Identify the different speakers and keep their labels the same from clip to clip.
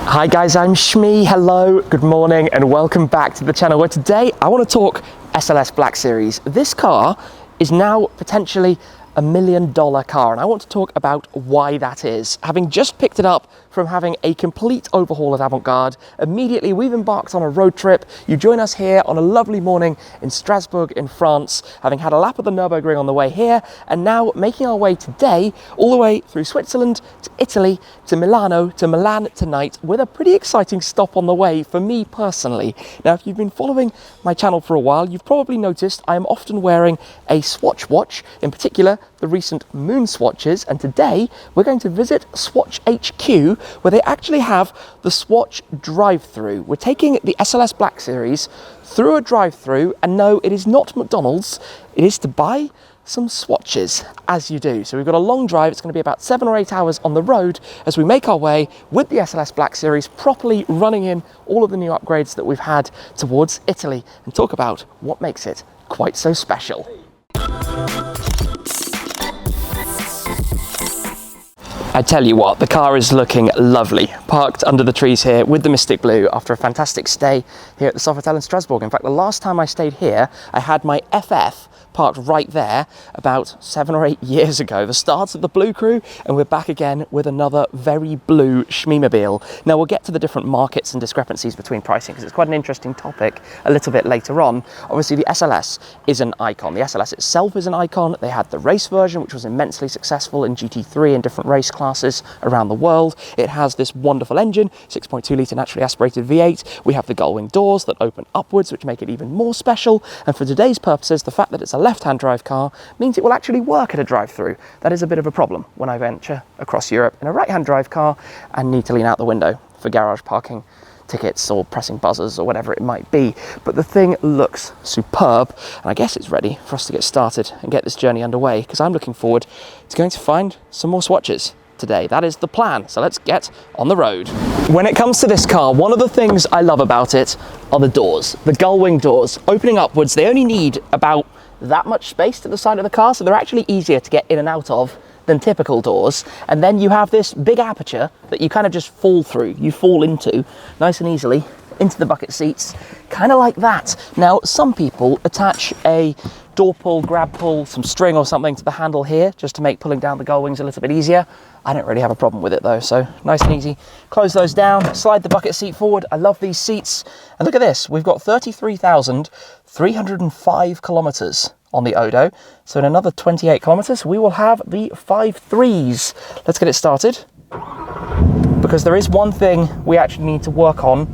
Speaker 1: Hi guys, I'm Shmee. Hello, good morning, and welcome back to the channel where today I want to talk SLS Black Series. This car is now potentially $1 million car, and I want to talk about why that is. Having just picked it up from having a complete overhaul at Avantgarde, immediately we've embarked on a road trip. You join us here on a lovely morning in Strasbourg in France, having had a lap of the Nurburgring on the way here, and now making our way today all the way through Switzerland to Italy to Milano to Milan tonight, with a pretty exciting stop on the way for me personally. Now, if you've been following my channel for a while, you've probably noticed I am often wearing a Swatch watch, in particular the recent MoonSwatches, and today we're going to visit Swatch HQ, where they actually have the Swatch Drive-Thru. We're taking the SLS Black Series through a drive-thru, and no, it is not McDonald's, it is to buy some swatches, as you do. So we've got a long drive. It's going to be about 7 or 8 hours on the road as we make our way with the SLS Black Series, properly running in all of the new upgrades that we've had towards Italy, and talk about what makes it quite so special. I tell you what, the car is looking lovely, parked under the trees here with the Mystic Blue after a fantastic stay here at the Sofitel in Strasbourg. In fact, the last time I stayed here, I had my FF parked right there about 7 or 8 years ago, the start of the Blue Crew, and we're back again with another very blue Shmeemobile. Now, we'll get to the different markets and discrepancies between pricing, because it's quite an interesting topic a little bit later on. Obviously, the SLS is an icon. The SLS itself is an icon. They had the race version, which was immensely successful in GT3 and different race classes around the world. It has this wonderful engine, 6.2 litre naturally aspirated V8. We have the gull-wing doors that open upwards, which make it even more special. And for today's purposes, the fact that it's a left-hand drive car means it will actually work at a drive-thru. That is a bit of a problem when I venture across Europe in a right-hand drive car and need to lean out the window for garage parking tickets or pressing buzzers or whatever it might be. But the thing looks superb, and I guess it's ready for us to get started and get this journey underway, because I'm looking forward to going to find some more swatches today. That is the plan, so let's get on the road. When it comes to this car, one of the things I love about it are the doors, the gull-wing doors opening upwards. They only need about that much space to the side of the car, so they're actually easier to get in and out of than typical doors. And then you have this big aperture that you kind of just fall through, you fall into nice and easily into the bucket seats, kind of like that. Now, some people attach a door pull, grab pull, some string or something to the handle here just to make pulling down the gull wings a little bit easier. I don't really have a problem with it though, so nice and easy. Close those down, slide the bucket seat forward. I love these seats. And look at this, we've got 33,305 kilometers on the Odo. So in another 28 kilometers, we will have the 5.3s. Let's get it started, because there is one thing we actually need to work on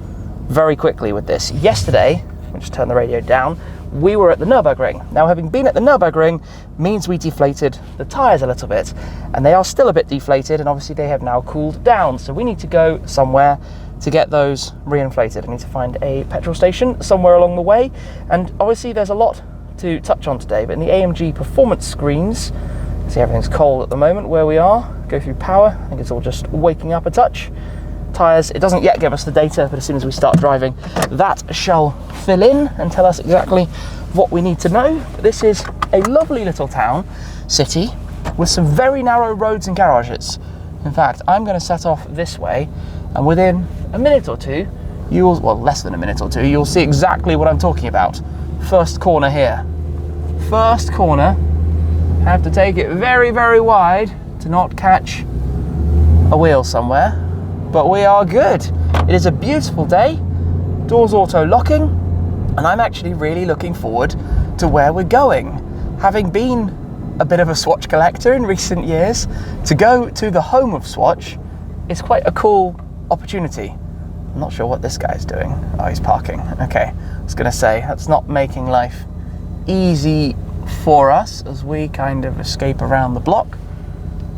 Speaker 1: very quickly with this. Yesterday, let me just turn the radio down, we were at the Nurburgring. Now, having been at the Nurburgring means we deflated the tyres a little bit, and they are still a bit deflated, and obviously they have now cooled down. So we need to go somewhere to get those reinflated. I need to find a petrol station somewhere along the way, and obviously there's a lot to touch on today, but in the AMG performance screens, see everything's cold at the moment where we are. Go through power, I think it's all just waking up a touch. Tyres, it doesn't yet give us the data, but as soon as we start driving, that shall fill in and tell us exactly what we need to know. But this is a lovely little town, city, with some very narrow roads and garages. In fact, I'm going to set off this way, and within a minute or two, well, less than a minute or two, you'll see exactly what I'm talking about. First corner here. First corner, have to take it very, very wide to not catch a wheel somewhere. But we are good. It is a beautiful day, doors auto locking, and I'm actually really looking forward to where we're going. Having been a bit of a Swatch collector in recent years, to go to the home of Swatch is quite a cool opportunity. I'm not sure what this guy's doing. Oh, he's parking. Okay, I was gonna say, that's not making life easy for us as we kind of escape around the block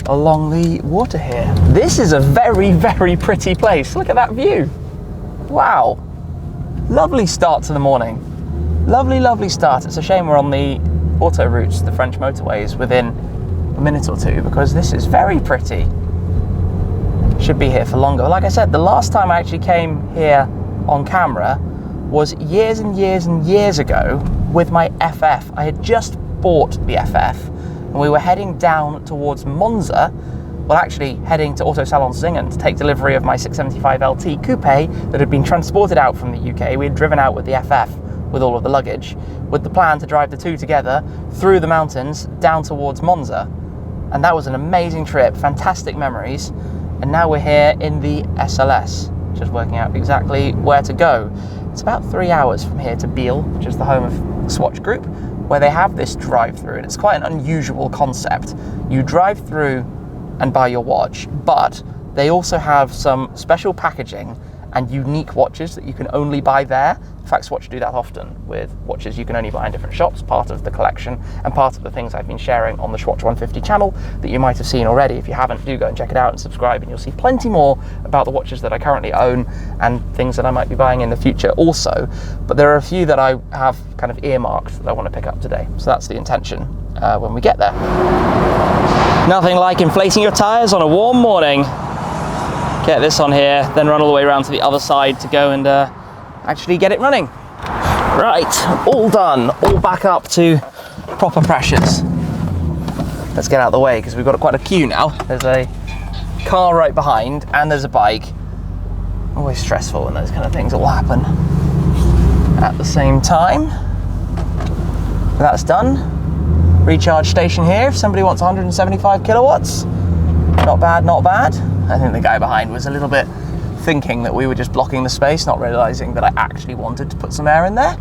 Speaker 1: along the water here. This is a very, very pretty place. Look at that view. Wow. Lovely start to the morning. Lovely, lovely start. It's a shame we're on the auto routes, the French motorways, within a minute or two, because this is very pretty. Should be here for longer. Like I said, the last time I actually came here on camera was years and years and years ago with my FF. I had just bought the FF, and we were heading down towards Monza Well, actually heading to Auto Salon Singen to take delivery of my 675 LT Coupe that had been transported out from the UK. We had driven out with the FF with all of the luggage, with the plan to drive the two together through the mountains down towards Monza. And that was an amazing trip, fantastic memories. And now we're here in the SLS, just working out exactly where to go. It's about 3 hours from here to Biel, which is the home of Swatch Group, where they have this drive-through, and it's quite an unusual concept. You drive through and buy your watch, but they also have some special packaging and unique watches that you can only buy there. In fact, Swatch do that often with watches you can only buy in different shops, part of the collection and part of the things I've been sharing on the Swatch 150 channel that you might have seen already. If you haven't, do go and check it out and subscribe, and you'll see plenty more about the watches that I currently own and things that I might be buying in the future also. But there are a few that I have kind of earmarked that I want to pick up today. So that's the intention when we get there. Nothing like inflating your tyres on a warm morning. Get this on here, then run all the way around to the other side to go and actually get it running. Right, all done, all back up to proper pressures. Let's get out of the way because we've got quite a queue now. There's a car right behind and there's a bike. Always stressful when those kind of things all happen at the same time. That's done. Recharge station here if somebody wants 175 kilowatts. Not bad, not bad. I think the guy behind was a little bit thinking that we were just blocking the space, not realizing that I actually wanted to put some air in there.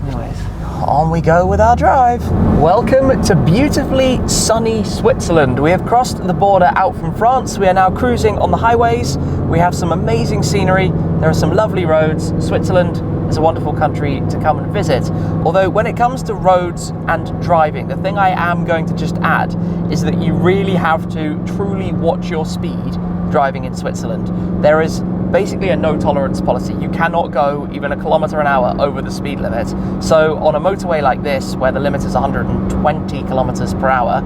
Speaker 1: Anyways, on we go with our drive. Welcome to beautifully sunny Switzerland. We have crossed the border out from France. We are now cruising on the highways. We have some amazing scenery. There are some lovely roads. Switzerland is a wonderful country to come and visit. Although when it comes to roads and driving, the thing I am going to just add is that you really have to truly watch your speed driving in Switzerland. There is basically a no tolerance policy. You cannot go even 1 kilometre an hour over the speed limit. So on a motorway like this, where the limit is 120 kilometres per hour,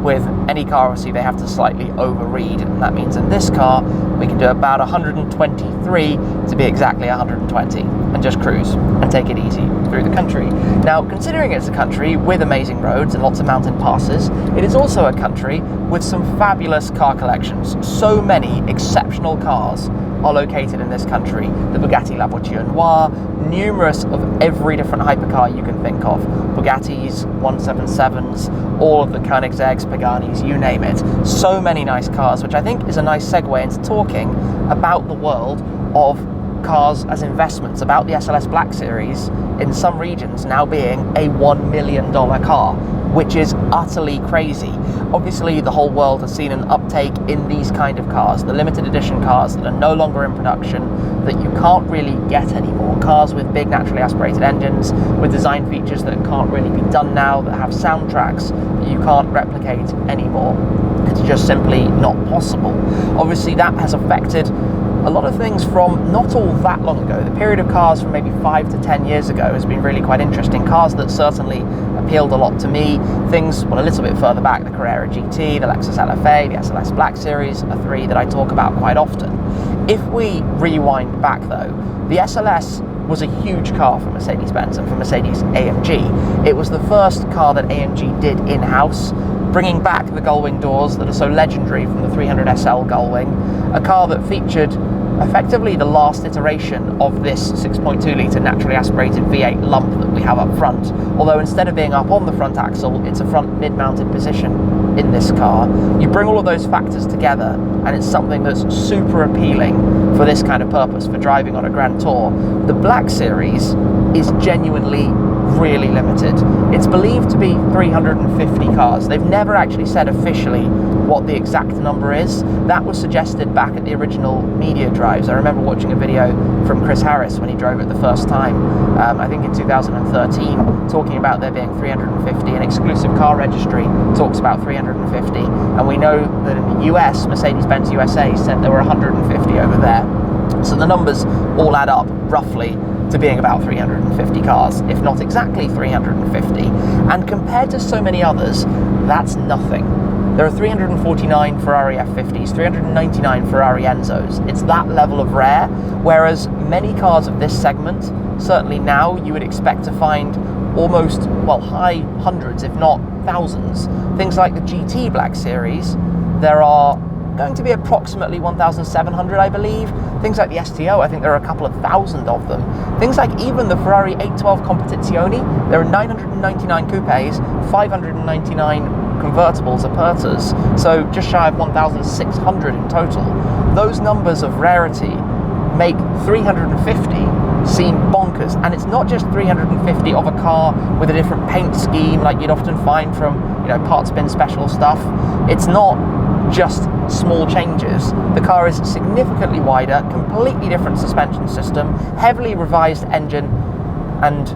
Speaker 1: with any car obviously they have to slightly overread, and that means in this car we can do about 123 to be exactly 120 and just cruise and take it easy through the country. Now, considering it's a country with amazing roads and lots of mountain passes, it is also a country with some fabulous car collections. So many exceptional cars are located in this country. The Bugatti La Voiture Noire, numerous of every different hypercar you can think of. Bugattis, 177s, all of the Koenigseggs, Paganis, you name it. So many nice cars, which I think is a nice segue into talking about the world of cars as investments, about the SLS Black Series in some regions now being a $1 million car, which is utterly crazy. Obviously, the whole world has seen an uptake in these kind of cars, the limited edition cars that are no longer in production, that you can't really get anymore. Cars with big naturally aspirated engines, with design features that can't really be done now, that have soundtracks that you can't replicate anymore. It's just simply not possible. Obviously, that has affected a lot of things from not all that long ago. The period of cars from maybe 5 to 10 years ago has been really quite interesting. Cars that certainly appealed a lot to me. Things, well, a little bit further back, the Carrera GT, the Lexus LFA, the SLS Black Series are three that I talk about quite often. If we rewind back though, the SLS was a huge car for Mercedes-Benz and for Mercedes AMG. It was the first car that AMG did in-house, bringing back the gullwing doors that are so legendary from the 300SL gullwing, a car that featured effectively the last iteration of this 6.2 litre naturally aspirated V8 lump that we have up front, although instead of being up on the front axle, it's a front mid-mounted position in this car. You bring all of those factors together and it's something that's super appealing for this kind of purpose, for driving on a Grand Tour. The Black Series is genuinely really limited. It's believed to be 350 cars. They've never actually said officially what the exact number is. That was suggested back at the original media drives. I remember watching a video from Chris Harris when he drove it the first time, I think in 2013, talking about there being 350. An exclusive car registry talks about 350, and we know that in the US, Mercedes-Benz USA said there were 150 over there. So the numbers all add up roughly to being about 350 cars, if not exactly 350. And compared to so many others, that's nothing. There are 349 Ferrari F50s, 399 Ferrari Enzos. It's that level of rare, whereas many cars of this segment, certainly now, you would expect to find almost, well, high hundreds, if not thousands. Things like the GT Black Series, there are going to be approximately 1,700, I believe. Things like the STO, I think there are a couple of thousand of them. Things like even the Ferrari 812 Competizioni, there are 999 coupes, 599 convertibles, Apertas, so just shy of 1,600 in total. Those numbers of rarity make 350 seem bonkers, and it's not just 350 of a car with a different paint scheme like you'd often find from, you know, parts bin special stuff. It's not just small changes. The car is significantly wider, completely different suspension system, heavily revised engine and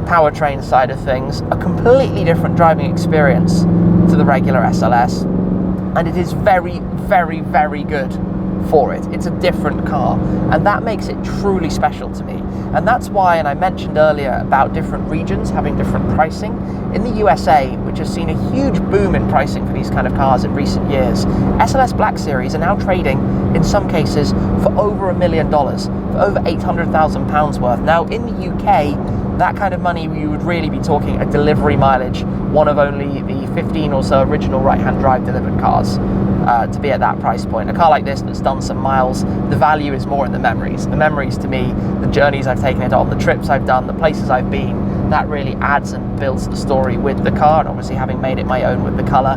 Speaker 1: powertrain side of things, a completely different driving experience to the regular SLS, and it is very, very, very good for it. It's a different car, and that makes it truly special to me. And that's why, and I mentioned earlier about different regions having different pricing. In the USA, which has seen a huge boom in pricing for these kind of cars in recent years, SLS Black Series are now trading, in some cases, for over $1 million, for over £800,000 worth. Now, in the UK, that kind of money, you would really be talking a delivery mileage, one of only the 15 or so original right-hand drive delivered cars to be at that price point. A car like this that's done some miles, the value is more in the memories. The memories to me, the journeys I've taken it on, the trips I've done, the places I've been, that really adds and builds the story with the car, and obviously having made it my own with the colour,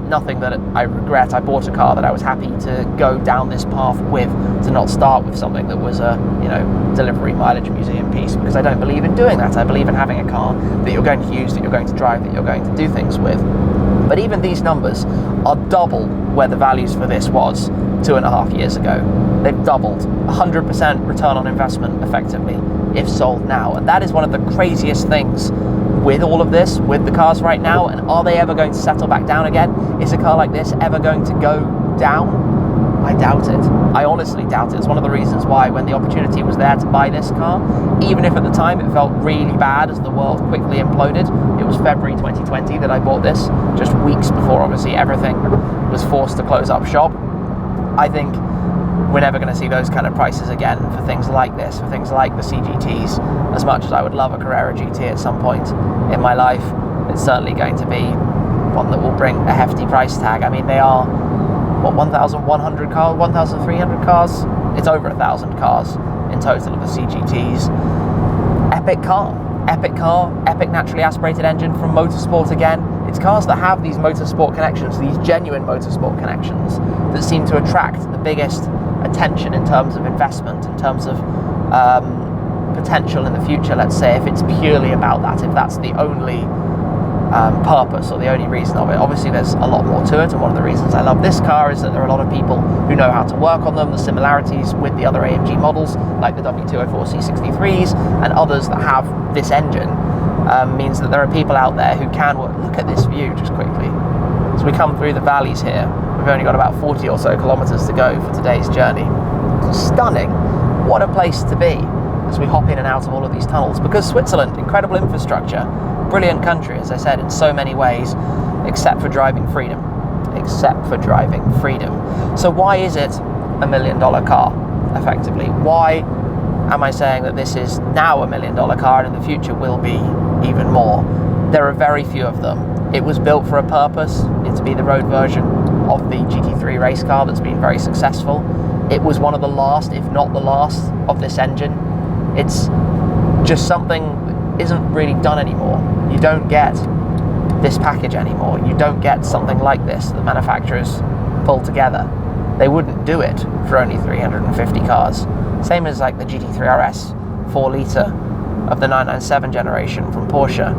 Speaker 1: nothing that I regret. I bought a car that I was happy to go down this path with, to not start with something that was a, you know, delivery mileage museum piece, because I don't believe in doing that. I believe in having a car that you're going to use, that you're going to drive, that you're going to do things with. But even these numbers are double where the values for this was 2.5 years ago. They've doubled, 100% return on investment effectively, if sold now. And that is one of the craziest things with all of this, with the cars right now. And are they ever going to settle back down again? Is a car like this ever going to go down? I doubt it. I honestly doubt it. It's one of the reasons why, when the opportunity was there to buy this car, even if at the time it felt really bad as the world quickly imploded, it was February 2020 that I bought this, just weeks before obviously everything was forced to close up shop. I think we're never going to see those kind of prices again for things like this, for things like the CGTs. As much as I would love a Carrera GT at some point in my life, it's certainly going to be one that will bring a hefty price tag. I mean, they are, what, 1,100 cars, 1,300 cars? It's over 1,000 cars in total of the CGTs. Epic car, epic naturally aspirated engine from motorsport again. It's cars that have these motorsport connections, these genuine motorsport connections, that seem to attract the biggest attention in terms of investment, in terms of potential in the future, let's say, if it's purely about that, if that's the only purpose or the only reason of it. Obviously there's a lot more to it, and one of the reasons I love this car is that there are a lot of people who know how to work on them. The similarities with the other AMG models, like the W204 C63s and others that have this engine, means that there are people out there who can work. Look at this view just quickly. As we come through the valleys here, we've only got about 40 or so kilometers to go for today's journey. Stunning. What a place to be as we hop in and out of all of these tunnels, because Switzerland, incredible infrastructure, brilliant country, as I said, in so many ways, except for driving freedom. Except for driving freedom. So why is it $1 million car, effectively? Why am I saying that this is now $1 million car and in the future will be even more? There are very few of them. It was built for a purpose. It's to be the road version of the GT3 race car that's been very successful. It was one of the last, if not the last, of this engine. It's just something that isn't really done anymore. You don't get this package anymore. You don't get something like this that manufacturers pull together. They wouldn't do it for only 350 cars. Same as like the GT3 RS 4 litre of the 997 generation from Porsche.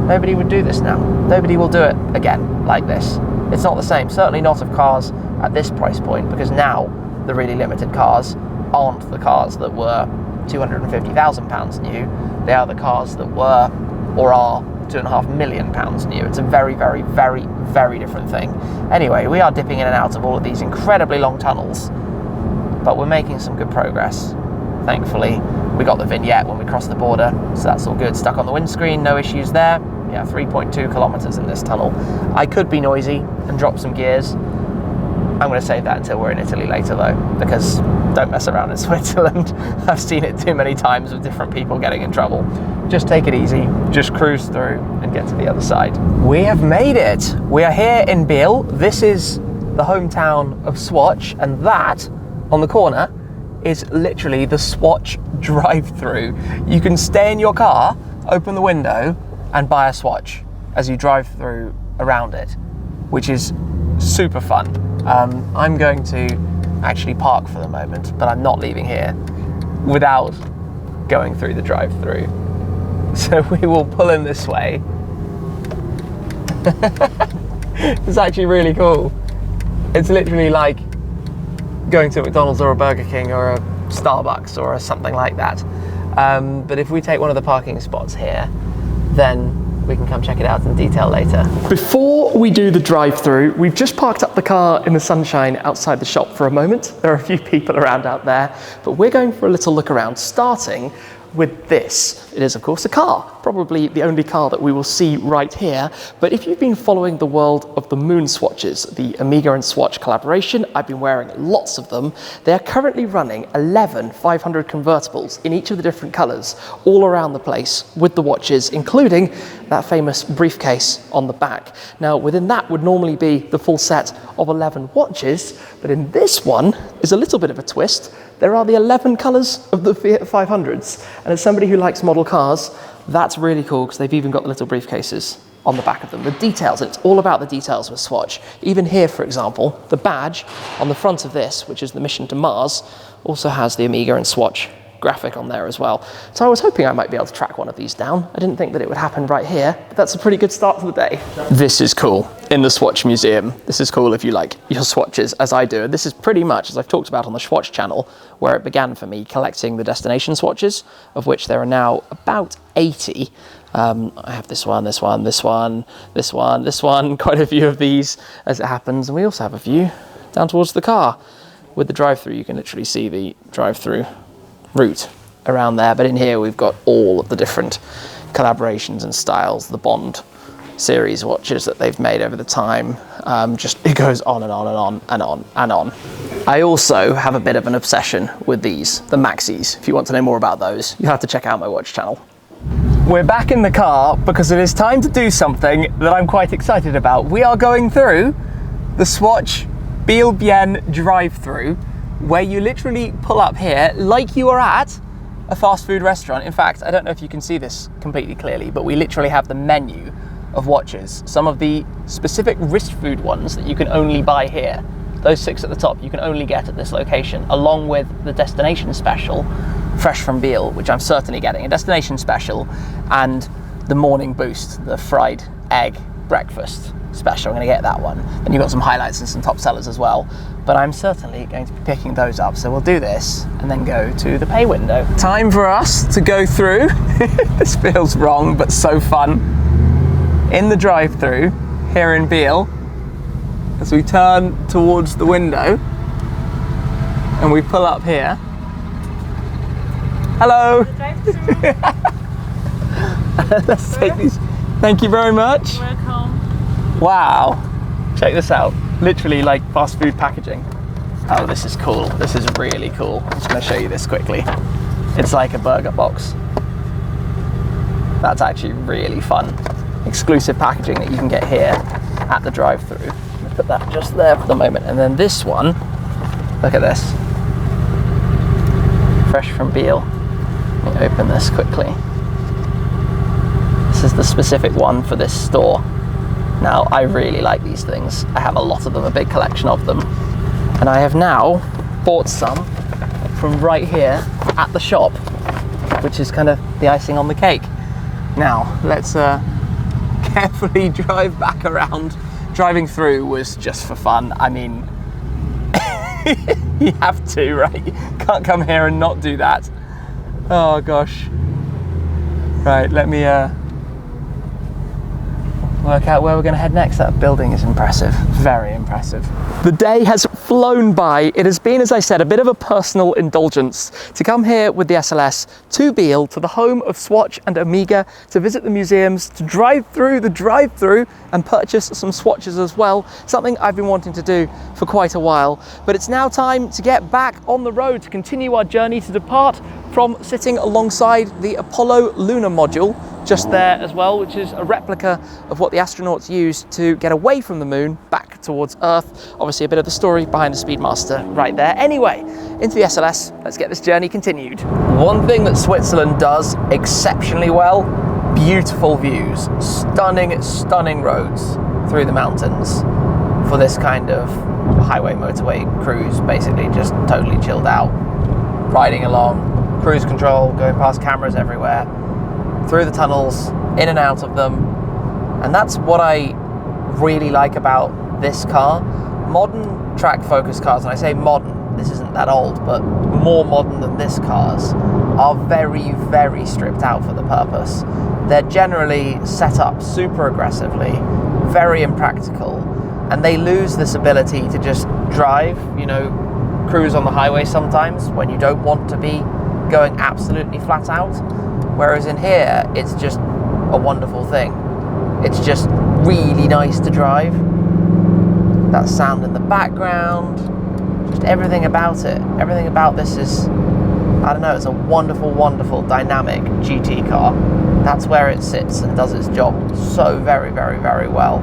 Speaker 1: Nobody would do this now. Nobody will do it again like this. It's not the same. Certainly not of cars at this price point, because now the really limited cars aren't the cars that were £250,000 new. They are the cars that were or are £2.5 million new. It's a very, very, very, very different thing. Anyway, we are dipping in and out of all of these incredibly long tunnels, but we're making some good progress. Thankfully, we got the vignette when we crossed the border, so that's all good. Stuck on the windscreen, no issues there. Yeah, 3.2 kilometers in this tunnel. I could be noisy and drop some gears. I'm going to save that until we're in Italy later though, because don't mess around in Switzerland. I've seen it too many times with different people getting in trouble. Just take it easy, just cruise through and get to the other side. We have made it. We are here in Biel. This is the hometown of Swatch, and that on the corner is literally the Swatch Drive-Thru. You can stay in your car, open the window, and buy a Swatch as you drive through around it, which is super fun. I'm going to actually park for the moment, but I'm not leaving here without going through the drive-thru. So we will pull in this way. It's actually really cool. It's literally like going to a McDonald's or a Burger King or a Starbucks or something like that. But if we take one of the parking spots here, then we can come check it out in detail later. Before we do the drive-through, we've just parked up the car in the sunshine outside the shop for a moment. There are a few people around out there, but we're going for a little look around, starting with this. It is, of course, a car, probably the only car that we will see right here. But if you've been following the world of the MoonSwatches, the Amiga and Swatch collaboration, I've been wearing lots of them. They are currently running 11 500 convertibles in each of the different colors, all around the place with the watches, including that famous briefcase on the back. Now, within that would normally be the full set of 11 watches, but in this one is a little bit of a twist. There are the 11 colours of the Fiat 500s, and as somebody who likes model cars, that's really cool because they've even got the little briefcases on the back of them. The details, it's all about the details with Swatch. Even here, for example, the badge on the front of this, which is the mission to Mars, also has the Amiga and Swatch graphic on there as well. So I was hoping I might be able to track one of these down. I didn't think that it would happen right here, but that's a pretty good start to the day. This is cool, in the Swatch Museum. This is cool if you like your swatches, as I do. And this is pretty much, as I've talked about on the Swatch channel, where it began for me collecting the destination swatches, of which there are now about 80. I have this one, this one, this one, this one, this one, quite a few of these as it happens. And we also have a view down towards the car. With the drive-through, you can literally see the drive-through route around there, but in here we've got all of the different collaborations and styles, the Bond series watches that they've made over the time. Just it goes on and on and on and on and on. I also have a bit of an obsession with these, the Maxis. If you want to know more about those, you have to check out my watch channel. We're back in the car because it is time to do something that I'm quite excited about. We are going through the Swatch Bienne drive-through, where you literally pull up here like you are at a fast food restaurant. In fact, I don't know if you can see this completely clearly, but we literally have the menu of watches. Some of the specific wrist food ones that you can only buy here. Those 6 at the top you can only get at this location, along with the destination special, fresh from Biel, which I'm certainly getting. A destination special and the morning boost, the fried egg breakfast special. I'm going to get that one. Then you've got some highlights and some top sellers as well. But I'm certainly going to be picking those up. So we'll do this and then go to the pay window. Time for us to go through. This feels wrong, but so fun. In the drive-through here in Biel, as we turn towards the window and we pull up here. Hello. Let's take these. Thank you very much.
Speaker 2: Welcome.
Speaker 1: Wow. Check this out. Literally like fast food packaging. Oh, this is cool. This is really cool. I'm just going to show you this quickly. It's like a burger box. That's actually really fun. Exclusive packaging that you can get here at the drive-thru. Put that just there for the moment. And then this one, look at this. Fresh from Biel. Let me open this quickly. This is the specific one for this store. Now, I really like these things. I have a lot of them, a big collection of them. And I have now bought some from right here at the shop, which is kind of the icing on the cake. Now, let's carefully drive back around. Driving through was just for fun. I mean, you have to, right? You can't come here and not do that. Oh gosh. Right, let me work out where we're going to head next. That building is impressive, very impressive. The day has flown by. It has been, as I said, a bit of a personal indulgence to come here with the SLS to Biel, to the home of Swatch and Amiga, to visit the museums, to drive through the drive-thru and purchase some swatches as well, something I've been wanting to do for quite a while. But it's now time to get back on the road to continue our journey, to depart from sitting alongside the Apollo lunar module just there as well, which is a replica of what the astronauts used to get away from the moon back towards Earth. Obviously a bit of the story behind the Speedmaster right there. Anyway, into the SLS, let's get this journey continued. One thing that Switzerland does exceptionally well, beautiful views, stunning roads through the mountains for this kind of highway motorway cruise, basically just totally chilled out, riding along, cruise control, going past cameras everywhere, through the tunnels, in and out of them. And that's what I really like about this car. Modern track focus cars, and I say modern, this isn't that old, but more modern than this cars, are very stripped out for the purpose. They're generally set up super aggressively, very impractical, and they lose this ability to just drive, you know, cruise on the highway sometimes when you don't want to be going absolutely flat out. Whereas in here, it's just a wonderful thing. It's just really nice to drive. That sound in the background, just everything about it. Everything about this is, I don't know, it's a wonderful dynamic GT car. That's where it sits and does its job so very well.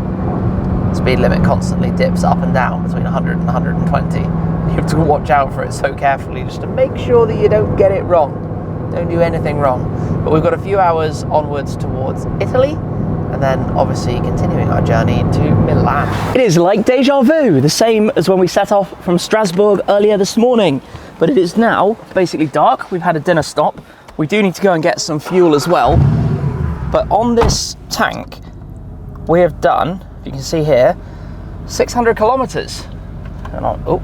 Speaker 1: Speed limit constantly dips up and down between 100 and 120. You have to watch out for it so carefully just to make sure that you don't get it wrong. Don't do anything wrong. But we've got a few hours onwards towards Italy, and then obviously continuing our journey to Milan. It is like deja vu, the same as when we set off from Strasbourg earlier this morning. But it is now basically dark. We've had a dinner stop. We do need to go and get some fuel as well. But on this tank, we have done, if you can see here, 600 kilometers. And oh,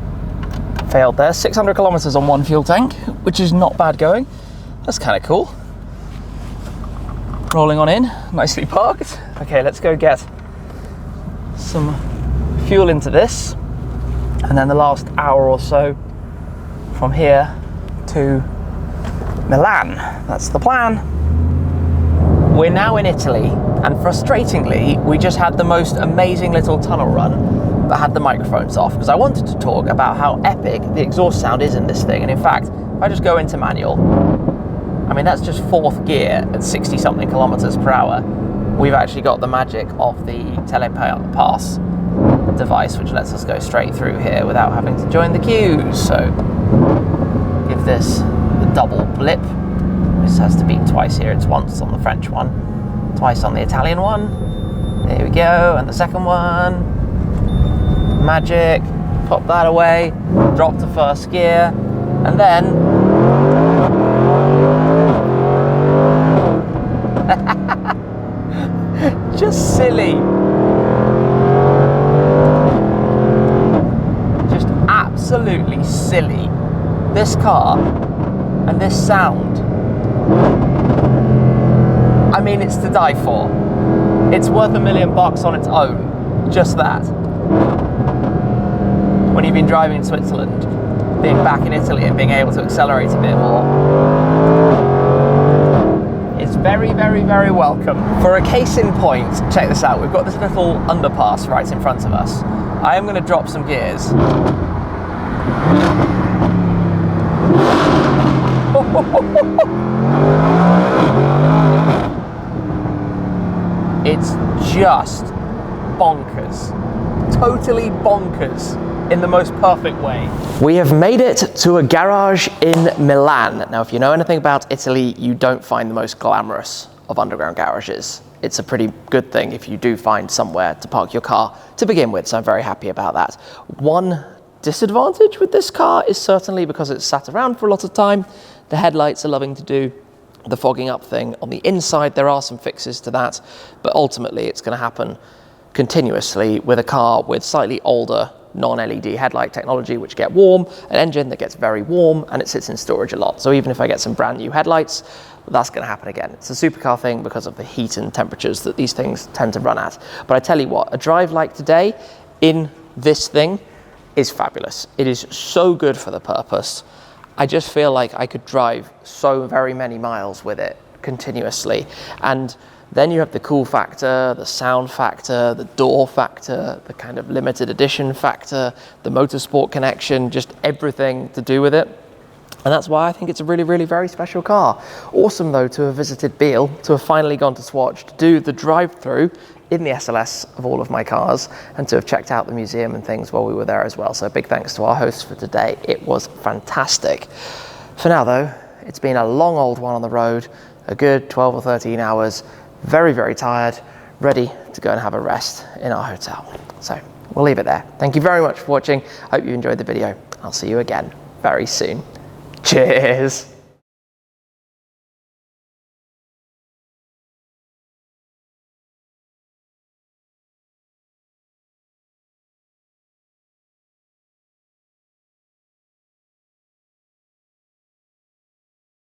Speaker 1: failed there. 600 kilometers on one fuel tank, which is not bad going. That's kind of cool. Rolling on in, nicely parked. Okay, let's go get some fuel into this. And then the last hour or so from here to Milan. That's the plan. We're now in Italy, and frustratingly, we just had the most amazing little tunnel run, but had the microphones off, because I wanted to talk about how epic the exhaust sound is in this thing. And in fact, if I just go into manual, I mean, that's just fourth gear at 60 something kilometers per hour. We've actually got the magic of the telepass device, which lets us go straight through here without having to join the queues. So give this a double blip. This has to beep twice here. It's once on the French one, twice on the Italian one. There we go. And the second one, magic. Pop that away, drop to first gear, and then just silly. Just absolutely silly. This car and this sound. I mean, it's to die for. It's worth $1 million on its own. Just that. When you've been driving in Switzerland, being back in Italy and being able to accelerate a bit more, it's very welcome. For a case in point, check this out. We've got this little underpass right in front of us. I am going to drop some gears. It's just bonkers. Totally bonkers in the most perfect way. We have made it to a garage in Milan. Now, if you know anything about Italy, you don't find the most glamorous of underground garages. It's a pretty good thing if you do find somewhere to park your car to begin with, so I'm very happy about that. One disadvantage with this car is certainly because it's sat around for a lot of time. The headlights are loving to do the fogging up thing on the inside. There are some fixes to that, but ultimately it's going to happen continuously with a car with slightly older non-LED headlight technology, which get warm, an engine that gets very warm, and it sits in storage a lot. So even if I get some brand new headlights, that's going to happen again. It's a supercar thing because of the heat and temperatures that these things tend to run at. But I tell you what, a drive like today in this thing is fabulous. It is so good for the purpose. I just feel like I could drive so very many miles with it continuously. And then you have the cool factor, the sound factor, the door factor, the kind of limited edition factor, the motorsport connection, just everything to do with it. And that's why I think it's a really, really very special car. Awesome though to have visited Biel, to have finally gone to Swatch, to do the drive-through in the SLS of all of my cars, and to have checked out the museum and things while we were there as well. So big thanks to our host for today. It was fantastic. For now though, it's been a long old one on the road, a good 12 or 13 hours, very, very tired, ready to go and have a rest in our hotel. So we'll leave it there. Thank you very much for watching. Hope you enjoyed the video. I'll see you again very soon. Cheers.